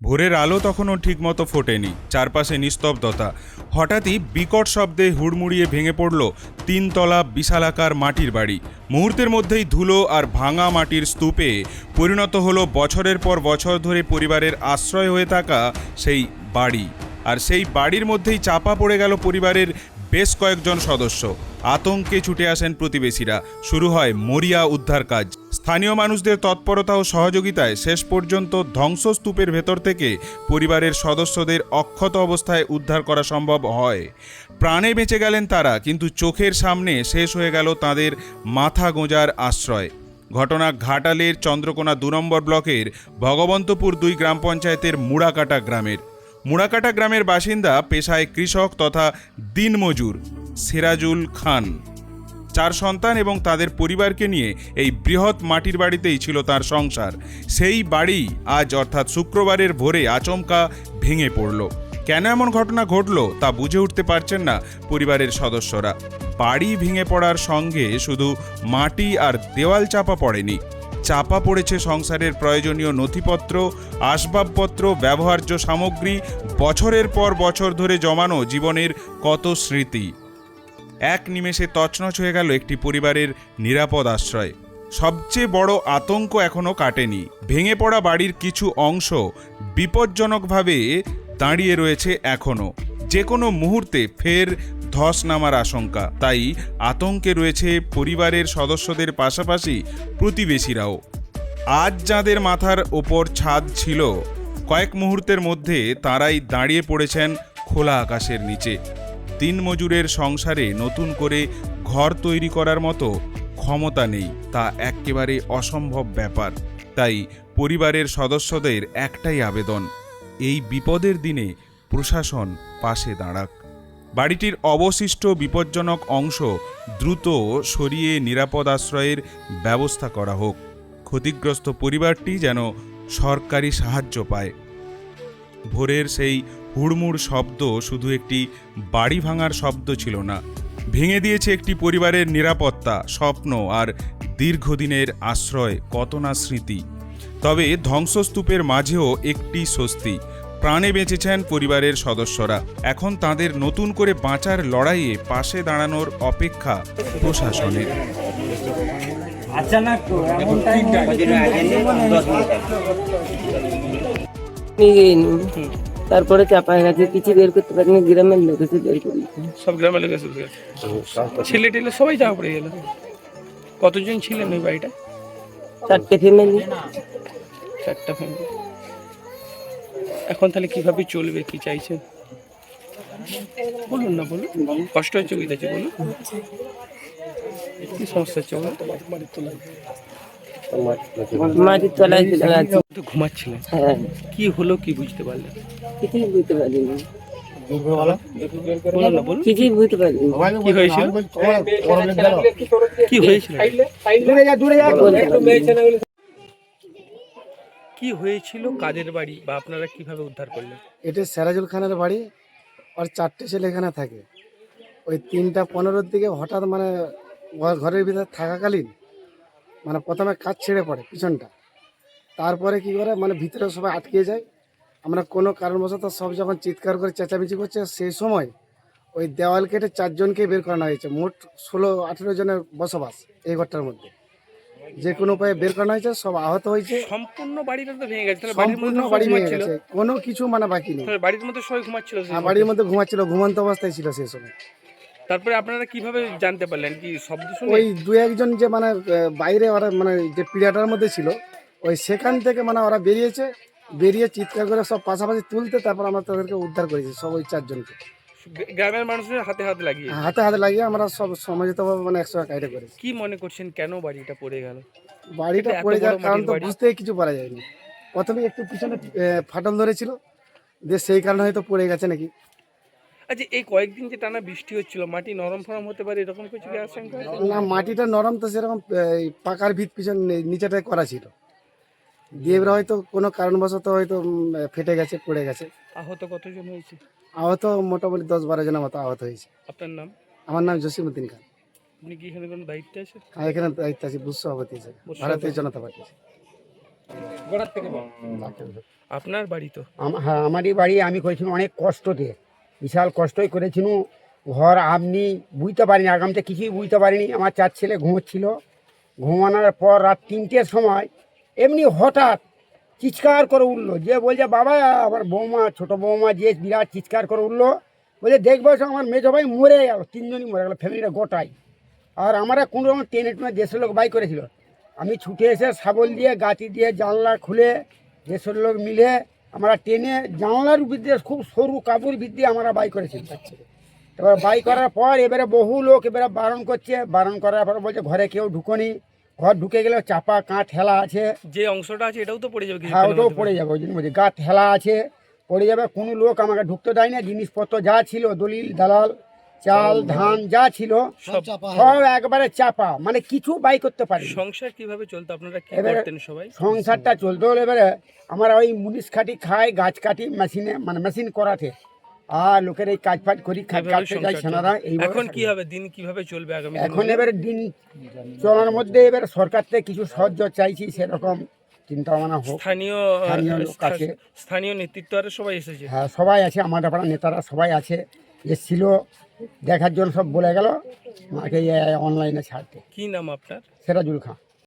ভোরের আলো তখনও ঠিকমতো ফোটেনি, চারপাশে নিস্তব্ধতা। হঠাৎই বিকট শব্দে হুড়মুড়িয়ে ভেঙে পড়ল তিনতলা বিশালাকার মাটির বাড়ি। মুহূর্তের মধ্যেই ধুলো আর ভাঙা মাটির স্তূপে পরিণত হলো বছরের পর বছর ধরে পরিবারের আশ্রয় হয়ে থাকা সেই বাড়ি। আর সেই বাড়ির মধ্যেই চাপা পড়ে গেল পরিবারের বেশ কয়েকজন সদস্য। আতঙ্কে ছুটে আসেন প্রতিবেশীরা। শুরু হয় মরিয়া উদ্ধার কাজ। স্থানীয় মানুষদের তৎপরতা ও সহযোগিতায় শেষ পর্যন্ত ধ্বংসস্তূপের ভেতর থেকে পরিবারের সদস্যদের অক্ষত অবস্থায় উদ্ধার করা সম্ভব হয়। প্রাণে বেঁচে গেলেন তারা, কিন্তু চোখের সামনে শেষ হয়ে গেল তাদের মাথা গোঁজার আশ্রয়। ঘটনা ঘাটালের চন্দ্রকোনা ২ নম্বর ব্লকের ভগবন্তপুর ২ গ্রাম পঞ্চায়েতের মুড়াকাটা গ্রামের। মুড়াকাটা গ্রামের বাসিন্দা পেশায় কৃষক তথা দিনমজুর সিরাজুল খান। 4 সন্তান এবং তাদের পরিবারকে নিয়ে এই বৃহৎ মাটির বাড়িতেই ছিল তার সংসার। সেই বাড়ি আজ অর্থাৎ শুক্রবারের ভোরে আচমকা ভেঙে পড়ল। কেন এমন ঘটনা ঘটল তা বুঝে উঠতে পারছেন না পরিবারের সদস্যরা। বাড়ি ভেঙে পড়ার সঙ্গে শুধু মাটি আর দেওয়াল চাপা পড়েনি, চাপা পড়েছে সংসারের প্রয়োজনীয় নথিপত্র, আসবাবপত্র, ব্যবহার্য সামগ্রী, বছরের পর বছর ধরে জমানো জীবনের কত স্মৃতি। এক নিমেষে তছনছ হয়ে গেল একটি পরিবারের নিরাপদ আশ্রয়। সবচেয়ে বড় আতঙ্ক এখনও কাটেনি। ভেঙে পড়া বাড়ির কিছু অংশ বিপজ্জনকভাবে দাঁড়িয়ে রয়েছে এখনও। যে কোনো মুহূর্তে ফের ধস নামার আশঙ্কা। তাই আতঙ্কে রয়েছে পরিবারের সদস্যদের পাশাপাশি প্রতিবেশীরাও। আজ যাদের মাথার ওপর ছাদ ছিল, কয়েক মুহূর্তের মধ্যে তারাই দাঁড়িয়ে পড়েছেন খোলা আকাশের নিচে। দিনমজুরের সংসারে নতুন করে ঘর তৈরি করার মতো ক্ষমতা নেই, তা একেবারে অসম্ভব ব্যাপার। তাই পরিবারের সদস্যদের একটাই আবেদন, এই বিপদের দিনে প্রশাসন পাশে দাঁড়াক। বাড়িটির অবশিষ্ট বিপজ্জনক অংশ দ্রুত সরিয়ে নিরাপদ আশ্রয়ের ব্যবস্থা করা হোক। ক্ষতিগ্রস্ত পরিবারটি যেন সরকারি সাহায্য পায়। ভোরের সেই হুড়মুড় শব্দ শুধু একটি বাড়ি ভাঙার শব্দ ছিল না, ভেঙে দিয়েছে একটি পরিবারের নিরাপত্তা, স্বপ্ন আর দীর্ঘদিনের আশ্রয়, কত না স্মৃতি। তবে ধ্বংসস্তূপের মাঝেও একটি স্বস্তি, প্রাণে বেঁচেছেন পরিবারের সদস্যরা। এখন তাদের নতুন করে বাঁচার লড়াইয়ে পাশে দাঁড়ানোর অপেক্ষা প্রশাসনের। তারপরে চাপা হয়ে গেছে, কিছু বের করতে পারিনি, গ্রামের লোক এসে বের করে সব গ্রামের লোক এসে ছেলে টেলে সবাই চাপা পড়ে গেল। কতজন ছিলেন ওই বাড়িটা? 4টে ফ্যামিলি। 4টা ফ্যামিলি। এখন তাহলে কিভাবে চলবে, কি চাইছেন বলুন না, বলুন। কষ্ট হচ্ছে, বুঝতে বলুন কি সমস্যা হচ্ছে বলুন। মাটির তলায় চলে গেছে। ঘুমাচ্ছিলেন? হ্যাঁ। কি হলো কি বুঝতে পারলেন? কিছুই বুঝতে পারিনি, বলুন না, বলুন। কিছুই বুঝতে পারিনি। কি হয়েছিল? কি হয়েছিল? কি হয়েছিল? কাদের বাড়ি বা আপনারা কিভাবে উদ্ধার করলেন? এটা সিরাজুল খানের বাড়ি। আর 4টে ছেলে এখানে থাকে। ওই 3:15-র দিকে হঠাৎ মানে ঘরের ভিতরে থাকাকালীন মানে প্রথমে কাজ ছেড়ে পড়ে পিছনটা। তারপরে কি করে মানে ভিতরে সবাই আটকে যায়। আমরা কোনো কারণবশত সব যখন চিৎকার করে চেঁচামেচি করছে, সেই সময় ওই দেওয়াল কেটে 4 জনকে বের করানো হয়েছে। মোট 16-18 জনের বসবাস এই ঘরটার মধ্যে। যে কোনো উপায়ে বের করানো হয়েছে, সব আহত হয়েছে। সম্পূর্ণ বাড়িটা তো ভেঙে গেছে। তাহলে সম্পূর্ণ বাড়ি ভেঙে গেছে, কোনো কিছু মানে বাকি নেই। বাড়ির মধ্যে সবাই ঘুমাচ্ছিল? বাড়ির মধ্যে ঘুমাচ্ছিল, ঘুমন্ত অবস্থায় ছিল সেই সময়। তারপরে আপনারা কিভাবে জানতে পারলেন? কি শব্দ শুনে? ওই 2-1 জন যে মানে বাইরে ওরা মানে যে পিড়াটার মধ্যে ছিল, ওই সেখান থেকে মানে ওরা বেরিয়ে চিৎকার করে সব পাশাপাশি তুলতে, তারপর আমরা তাদেরকে উদ্ধার করেছি, সব ওই 4 জনকে। গ্রামের মানুষের হাতে হাতে লাগিয়ে হাতে লাগিয়ে আমরা সব সমাজিতভাবে মানে 100 কায়দা করেছি। কি মনে করছেন কেন বাড়িটা পড়ে গেল? বাড়িটা পড়ে যাওয়ার কারণ তো বুঝতেই কিছু পারা যায়নি। প্রথমে একটু পিছনে ফাটল ধরেছিল, যে সেই কারণে হয়তো পড়ে গেছে নাকি। আচ্ছা, এই কয়েকদিন যে টানা বৃষ্টি হচ্ছিল, মাটি নরম ফরম হতে পারে, এরকম কিছু কি আশঙ্কা আছে? না, মাটিটা নরম তো সেরকম, পাকার ভিত পিছন নিচেটায় করা ছিল। দিয়ে এবার হয়তো কোনো কারণবশত হয়তো ফেটে গেছে, পড়ে গেছে। আহত কতজন হয়েছে? আহত মোটামুটি 10-12 জনের মতো আহত হয়েছে। আপনার নাম? আমার নাম জসিমউদ্দিন খান। আপনি কি এখানে কোনো দায়িত্বে আছেন? এখানে দায়িত্ব আছি বুথ সভাপতি হিসেবে, ভারতীয় জনতা পার্টি। আপনার বাড়ি তো হ্যাঁ আমারই বাড়ি। আমি করেছিলাম অনেক কষ্টতে, বিশাল কষ্টই করেছিলাম। ঘর আপনি বুঝতে পারিনি, আগামতে কিছুই বুঝতে পারিনি। আমার 4 ছেলে ঘুমোচ্ছিল, ঘুমানোর পর রাত 3টের সময় এমনি হঠাৎ চিৎকার করে উঠলো। যে বলছে বাবা, আমার বৌমা, ছোটো বৌমা যে বিরাট চিৎকার করে উঠলো, বলছে দেখবো আমার মেজো ভাই মরে গেল, 3জনই মরে গেল, ফ্যামিলিটা গোটাই। আর আমরা কোনো রকম টেনে টেনে দেশের লোক বাই করেছিল। আমি ছুটে এসে শাবল দিয়ে গাঁতি দিয়ে জানলা খুলে দেশের লোক মিলে আমরা টেনে জানলার ভিতরে খুব সরু কাপড় ভিতরে আমরা বাই করেছি। এবার বাই করার পর এবারে বহু লোক এবারে বারণ করছে, বারণ করার পর বলছে ঘরে কেউ ঢুকোনি, ঘর ঢুকে গেলেও চাপা কাঠ হেলা আছে। যে অংশটা আছে এটাও তো পড়ে যাবে হ্যাঁ কিছুক্ষণের ওটাও মধ্যে। পড়ে যাবে, ওই জন্য বলছি গাঠ হেলা আছে, পড়ে যাবে। কোনো লোক আমাকে ঢুকতে দেয় না। জিনিসপত্র যা ছিল, দলিল দালাল, চাল ধান যা ছিল সব একবারে চাপা, মানে কিছু বাই করতে পারি। সংসার কিভাবে চলতো, আপনারা কি এবারে করতেন সবাই? সংসারটা চলতে হলে এবারে আমরা ওই মুনিশ খাটি খাই, গাছ কাটি মেশিনে, মানে মেশিন করাতে, আর লোকের এই কাজ ফাজ করি, খাট এভাবে কাটতে সংসার যাই চলতো। সেনারা। এইভাবে এখন কি থাকি। হবে, দিন কিভাবে চলবে আগামী এখন দিনগুলো? এবারে দিন চলার মধ্যে এবারে সরকার থেকে কিছু সাহায্য চাইছি, সেরকম চিন্তা ভাবনা হোক। স্থানীয় স্থানীয় লোক আছে। স্থানীয় নেতৃত্ব আর সবাই এসেছে। হ্যাঁ সবাই আছে, আমাদের পাড়ার নেতারা সবাই আছে, এসেছিল দেখার জন্য, সব বলে গেল মাকে অনলাইনে ছাড়তে। কি নাম আপনার? সিরাজুল খান।